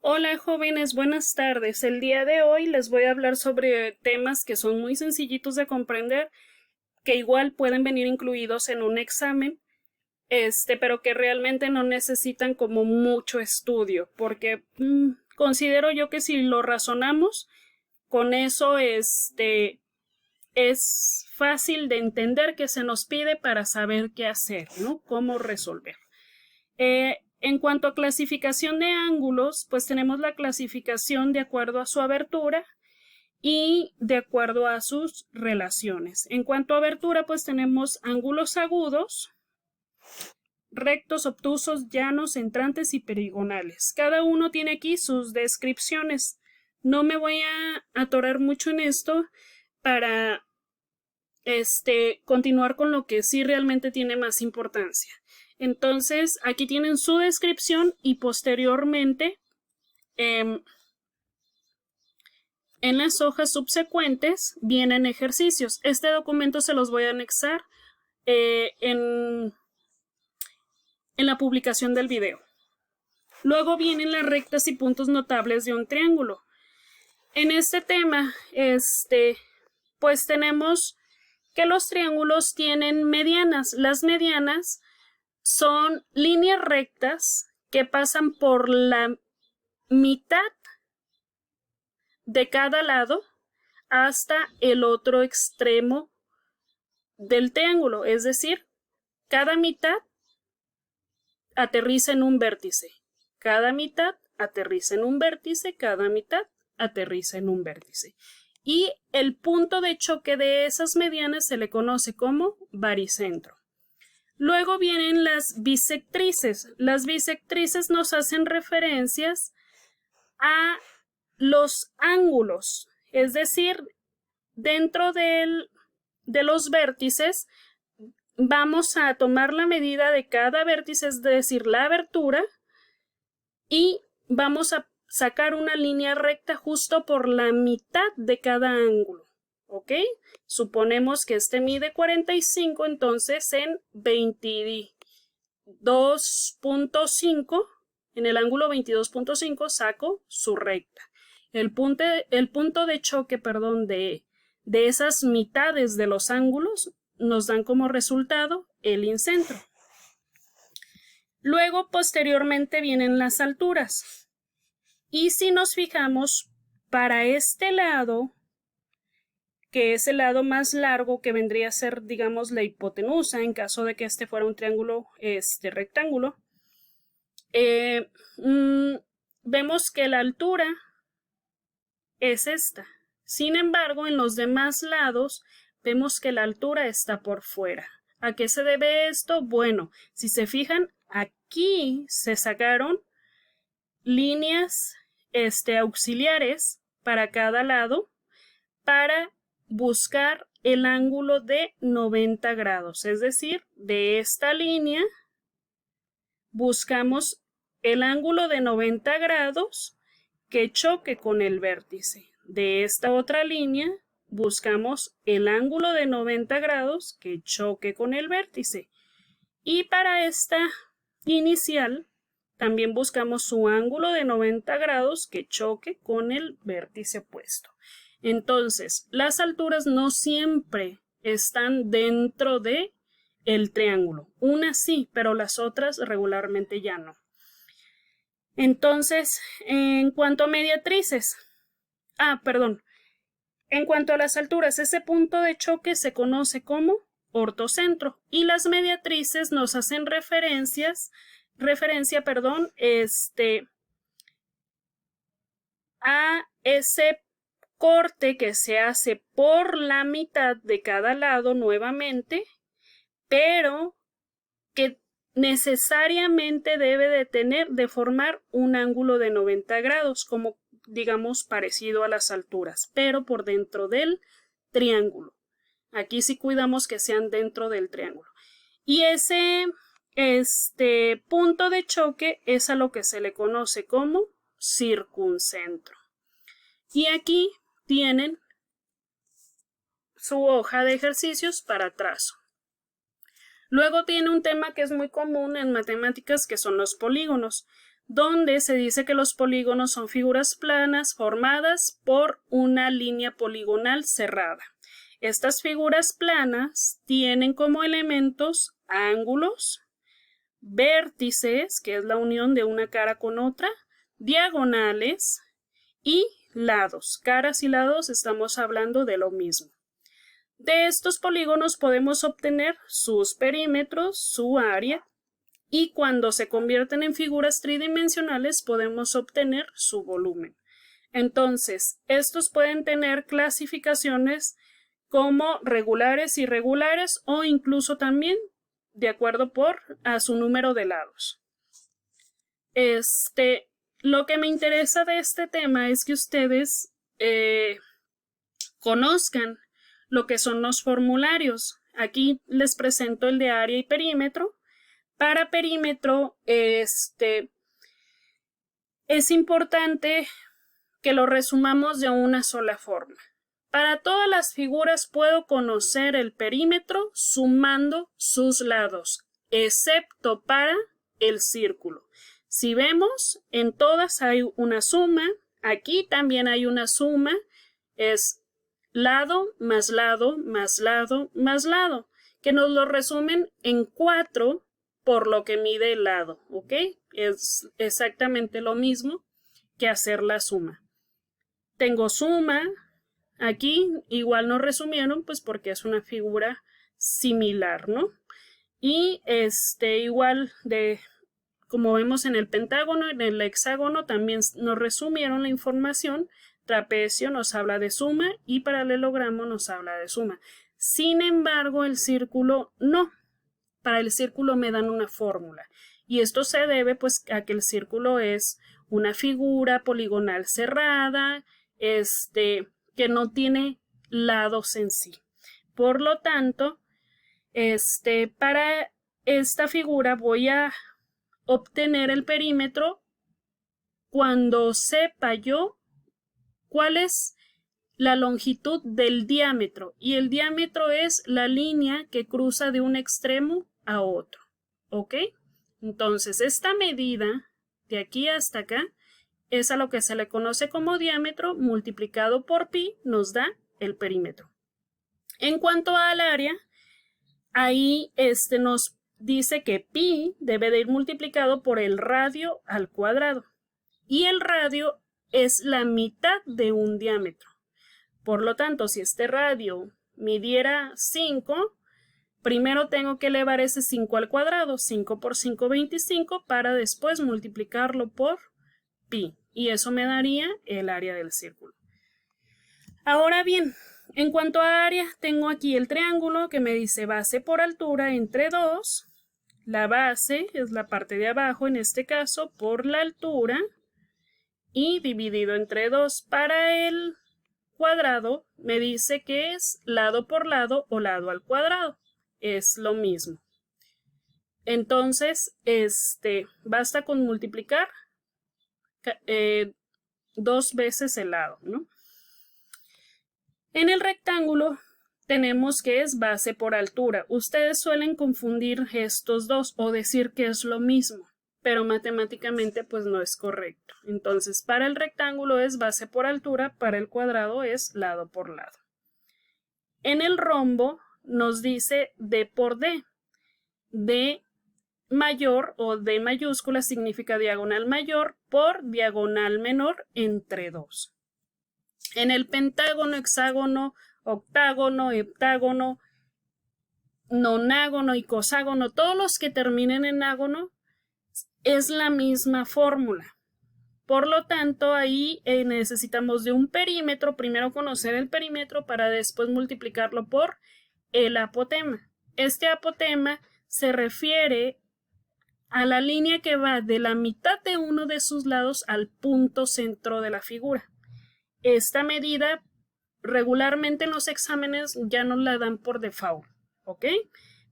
Hola jóvenes, buenas tardes. El día de hoy les voy a hablar sobre temas que son muy sencillitos de comprender, que igual pueden venir incluidos en un examen, pero que realmente no necesitan como mucho estudio, porque considero yo que si lo razonamos, con eso es fácil de entender qué se nos pide para saber qué hacer, ¿no? Cómo resolver. En cuanto a clasificación de ángulos, pues tenemos la clasificación de acuerdo a su abertura y de acuerdo a sus relaciones. En cuanto a abertura, pues tenemos ángulos agudos, rectos, obtusos, llanos, entrantes y perigonales. Cada uno tiene aquí sus descripciones. No me voy a atorar mucho en esto para continuar con lo que sí realmente tiene más importancia. Entonces, aquí tienen su descripción y posteriormente en las hojas subsecuentes vienen ejercicios. Este documento se los voy a anexar en la publicación del video. Luego vienen las rectas y puntos notables de un triángulo. En este tema, pues tenemos que los triángulos tienen medianas. Las medianas son líneas rectas que pasan por la mitad de cada lado hasta el otro extremo del triángulo, es decir, cada mitad aterriza en un vértice, cada mitad aterriza en un vértice, cada mitad aterriza en un vértice. Y el punto de choque de esas medianas se le conoce como baricentro. Luego vienen las bisectrices. Las bisectrices nos hacen referencias a los ángulos, es decir, dentro de los vértices vamos a tomar la medida de cada vértice, es decir, la abertura, y vamos a sacar una línea recta justo por la mitad de cada ángulo. ¿Ok? Suponemos que este mide 45, entonces en 22.5, en el ángulo 22.5 saco su recta. El punto de choque, de esas mitades de los ángulos nos dan como resultado el incentro. Luego, posteriormente, vienen las alturas. Y si nos fijamos, para este lado, que es el lado más largo, que vendría a ser, digamos, la hipotenusa, en caso de que este fuera un triángulo, rectángulo, vemos que la altura es esta. Sin embargo, en los demás lados, vemos que la altura está por fuera. ¿A qué se debe esto? Bueno, si se fijan, aquí se sacaron líneas auxiliares para cada lado para buscar el ángulo de 90 grados, es decir, de esta línea buscamos el ángulo de 90 grados que choque con el vértice. De esta otra línea buscamos el ángulo de 90 grados que choque con el vértice. Y para esta inicial también buscamos su ángulo de 90 grados que choque con el vértice opuesto. Entonces, las alturas no siempre están dentro de el triángulo. Unas sí, pero las otras regularmente ya no. Entonces, en cuanto a mediatrices, en cuanto a las alturas, ese punto de choque se conoce como ortocentro y las mediatrices nos hacen referencia, a ese corte que se hace por la mitad de cada lado nuevamente, pero que necesariamente debe de formar un ángulo de 90 grados, como digamos parecido a las alturas, pero por dentro del triángulo. Aquí sí cuidamos que sean dentro del triángulo. Y ese punto de choque es a lo que se le conoce como circuncentro. Y aquí tienen su hoja de ejercicios para trazo. Luego tiene un tema que es muy común en matemáticas, que son los polígonos. donde se dice que los polígonos son figuras planas formadas por una línea poligonal cerrada. Estas figuras planas tienen como elementos ángulos, vértices, que es la unión de una cara con otra, diagonales y lados. Caras y lados estamos hablando de lo mismo. De estos polígonos podemos obtener sus perímetros, su área, y cuando se convierten en figuras tridimensionales podemos obtener su volumen. Entonces, estos pueden tener clasificaciones como regulares, irregulares o incluso también de acuerdo a su número de lados. Lo que me interesa de este tema es que ustedes conozcan lo que son los formularios. Aquí les presento el de área y perímetro. Para perímetro, es importante que lo resumamos de una sola forma. Para todas las figuras puedo conocer el perímetro sumando sus lados, excepto para el círculo. Si vemos, en todas hay una suma, aquí también hay una suma, es lado más lado más lado más lado, que nos lo resumen en 4 por lo que mide el lado, ¿ok? Es exactamente lo mismo que hacer la suma. Tengo suma, aquí igual nos resumieron, pues porque es una figura similar, ¿no? Y igual como vemos en el pentágono, en el hexágono también nos resumieron la información. Trapecio nos habla de suma y paralelogramo nos habla de suma. Sin embargo, el círculo no. Para el círculo me dan una fórmula y esto se debe pues a que el círculo es una figura poligonal cerrada, que no tiene lados en sí. Por lo tanto, para esta figura voy a obtener el perímetro cuando sepa yo cuál es la longitud del diámetro, y el diámetro es la línea que cruza de un extremo a otro, ¿ok? Entonces, esta medida de aquí hasta acá es a lo que se le conoce como diámetro multiplicado por pi, nos da el perímetro. En cuanto al área, ahí nos dice que pi debe de ir multiplicado por el radio al cuadrado, y el radio es la mitad de un diámetro. Por lo tanto, si este radio midiera 5, primero tengo que elevar ese 5 al cuadrado, 5 por 5, 25, para después multiplicarlo por pi. Y eso me daría el área del círculo. Ahora bien, en cuanto a área, tengo aquí el triángulo que me dice base por altura entre 2. La base es la parte de abajo, en este caso, por la altura. Y dividido entre 2. Para el cuadrado me dice que es lado por lado o lado al cuadrado. Es lo mismo. Entonces, basta con multiplicar 2 veces el lado, ¿no? En el rectángulo tenemos que es base por altura. Ustedes suelen confundir estos dos o decir que es lo mismo, pero matemáticamente pues no es correcto. Entonces, para el rectángulo es base por altura, para el cuadrado es lado por lado. En el rombo nos dice D por D. D mayor o D mayúscula significa diagonal mayor por diagonal menor entre 2. En el pentágono, hexágono, octágono, heptágono, nonágono y coságono, todos los que terminen en ágono, es la misma fórmula. Por lo tanto, ahí necesitamos de un perímetro, primero conocer el perímetro para después multiplicarlo por el apotema. Este apotema se refiere a la línea que va de la mitad de uno de sus lados al punto centro de la figura. Esta medida regularmente en los exámenes ya nos la dan por default, ¿ok?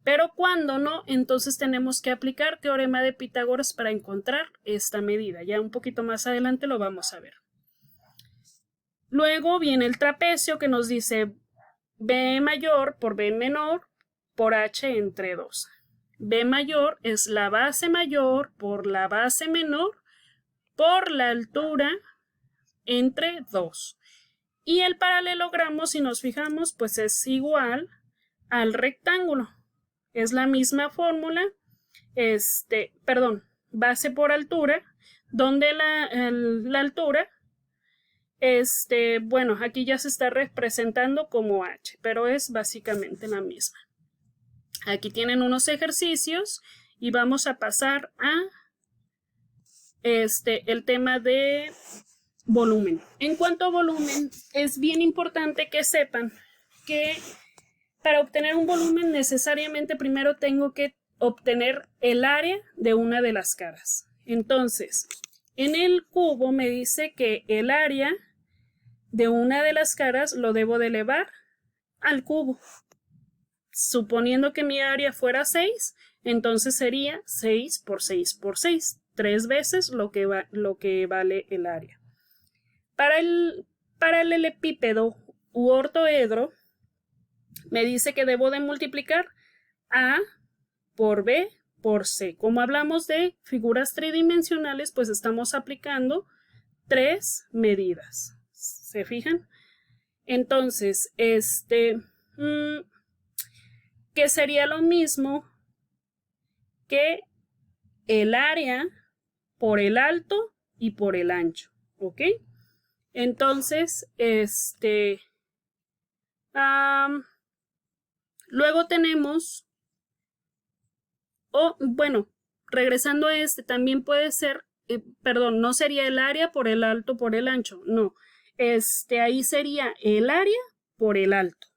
Pero cuando no, entonces tenemos que aplicar teorema de Pitágoras para encontrar esta medida. Ya un poquito más adelante lo vamos a ver. Luego viene el trapecio que nos dice B mayor por B menor por H entre 2. B mayor es la base mayor por la base menor por la altura entre 2. Y el paralelogramo, si nos fijamos, pues es igual al rectángulo. Es la misma fórmula, base por altura, donde la altura, bueno, aquí ya se está representando como h, pero es básicamente la misma. Aquí tienen unos ejercicios y vamos a pasar a el tema de volumen. En cuanto a volumen, es bien importante que sepan que para obtener un volumen necesariamente primero tengo que obtener el área de una de las caras. Entonces, en el cubo me dice que el área de una de las caras lo debo de elevar al cubo. Suponiendo que mi área fuera 6, entonces sería 6 por 6 por 6, 3 veces lo que vale el área. Para el epípedo u ortoedro, me dice que debo de multiplicar A por B por C. Como hablamos de figuras tridimensionales, pues estamos aplicando 3 medidas. ¿Se fijan? Entonces, que sería lo mismo que el área por el alto y por el ancho, ¿ok? Entonces, luego tenemos, bueno, regresando a también puede ser, perdón, no sería el área por el alto por el ancho, no, ahí sería el área por el alto,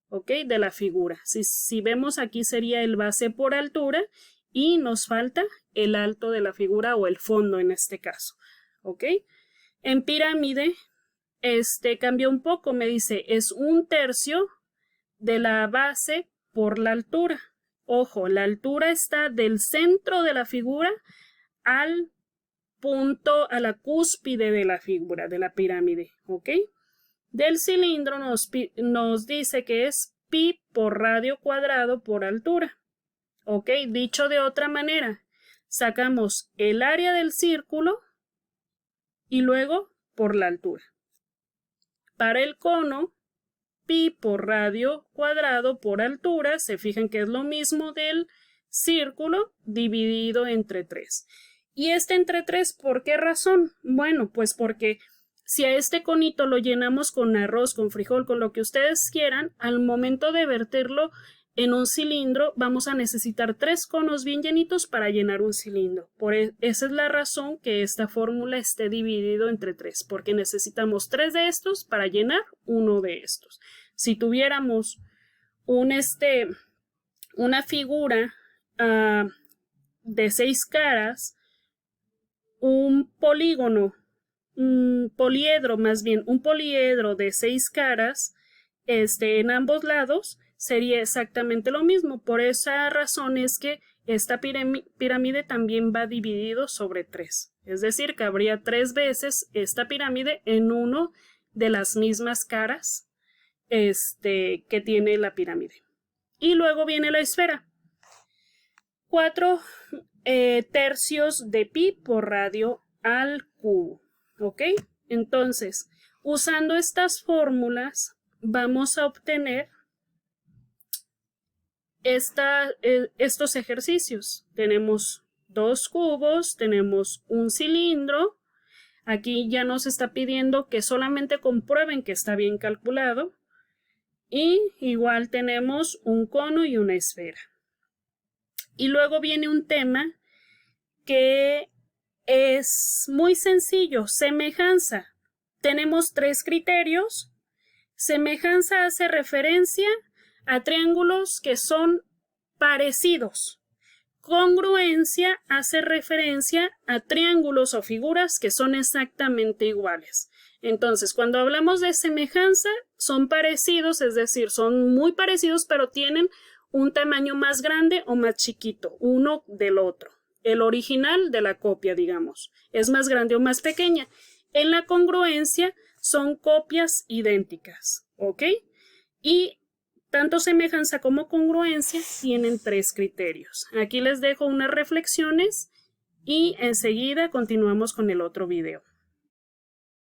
¿ok? De la figura. Si vemos aquí sería el base por altura y nos falta el alto de la figura o el fondo en este caso, ¿ok? En pirámide, cambia un poco, me dice, es 1/3 de la base por la altura. Ojo, la altura está del centro de la figura al punto, a la cúspide de la figura, de la pirámide, ¿ok? Del cilindro nos dice que es pi por radio cuadrado por altura, ¿ok? Dicho de otra manera, sacamos el área del círculo y luego por la altura. Para el cono, pi por radio cuadrado por altura, se fijan que es lo mismo del círculo dividido entre 3. ¿Y entre 3 por qué razón? Bueno, pues porque si a este conito lo llenamos con arroz, con frijol, con lo que ustedes quieran, al momento de verterlo en un cilindro vamos a necesitar 3 conos bien llenitos para llenar un cilindro. Esa es la razón que esta fórmula esté dividido entre 3, porque necesitamos 3 de estos para llenar uno de estos. Si tuviéramos una figura de 6 caras, un poliedro de 6 caras, en ambos lados, sería exactamente lo mismo. Por esa razón es que esta pirámide también va dividido sobre 3. Es decir, que habría 3 veces esta pirámide en uno de las mismas caras que tiene la pirámide. Y luego viene la esfera. 4/3 de pi por radio al cubo. ¿Ok? Entonces, usando estas fórmulas, vamos a obtener estos ejercicios. Tenemos 2 cubos, tenemos un cilindro. Aquí ya nos está pidiendo que solamente comprueben que está bien calculado. Y igual tenemos un cono y una esfera. Y luego viene un tema que es muy sencillo, semejanza. Tenemos 3 criterios. Semejanza hace referencia a triángulos que son parecidos. Congruencia hace referencia a triángulos o figuras que son exactamente iguales. Entonces, cuando hablamos de semejanza, son parecidos, es decir, son muy parecidos, pero tienen un tamaño más grande o más chiquito, uno del otro. El original de la copia, digamos, es más grande o más pequeña. En la congruencia son copias idénticas, ¿ok? Y tanto semejanza como congruencia tienen 3 criterios. Aquí les dejo unas reflexiones y enseguida continuamos con el otro video.